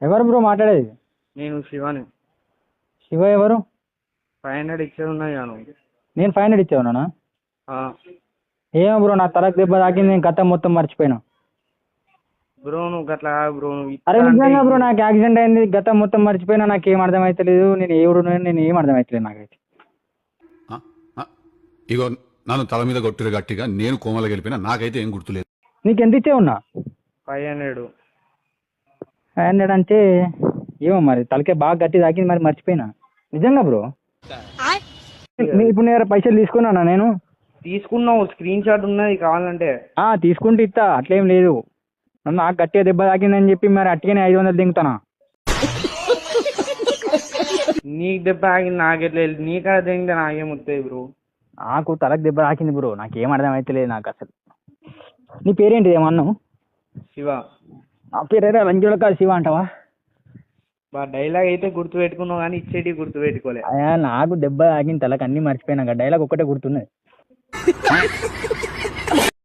ఎవరు బ్రో మాట్లాడేది? నేను శివాని. శివ ఎవరు? 500 ఇచ్చేది ఉన్నాయి కాను. నేను 500 ఇచ్చావునా? ఏమో బ్రో, నా తలకు దెబ్బ తాకింది, నేను గతం మొత్తం మర్చిపోయినా. బ్రో నువ్వు గట్లా బ్రో, నువ్వు అరే నిజంగా బ్రో, నాకు యాక్సిడెంట్ అయింది, గతం మొత్తం మర్చిపోయినా, నాకేం అర్థమైతలేదు. నేను ఎవరు, నేను ఏం అర్థమైతలేదు నాకైతే. ఇగో నన్ను తల మీద కొట్టిరు గట్టిగా, నేను కోమలో గెలిపినా, నాకైతే ఏం గుర్తులేదు. నీకు ఎంత ఇచ్చావున్నా? 500. 500 అంటే ఏమో మరి, తలకే బాగా గట్టి తాకింది, మరి మర్చిపోయినా. నిజంగా బ్రో. ఇప్పుడు నేను పైసలు తీసుకున్నానా? నేను తీసుకున్నావు, స్క్రీన్ షాట్ ఉన్నది కావాలంటే. తీసుకుంటే ఇస్తా, అట్లేం లేదు. నాకు గట్టిగా దెబ్బ తాకిందని చెప్పి మరి అట్టిగానే 500 దింగుతానా? నీకు దెబ్బ తాకింది నాకెట్లా, నీకాడ దిగితే నాకేం వస్తాయి బ్రో? నాకు తలకు దెబ్బ తాకింది బ్రో, నాకేం అర్థం అవుతలేదు నాకు అసలు. నీ పేరేంటి ఏమన్నావు? శివ. నా పేరేరా రంజులకా శివ అంటావా? డైలాగ్ అయితే గుర్తు పెట్టుకున్నావు కానీ ఇచ్చేటి గుర్తు పెట్టుకోలే. నాకు దెబ్బ తాకింది తలకు, అన్ని మర్చిపోయినాక డైలాగ్ ఒక్కటే గుర్తున్నది.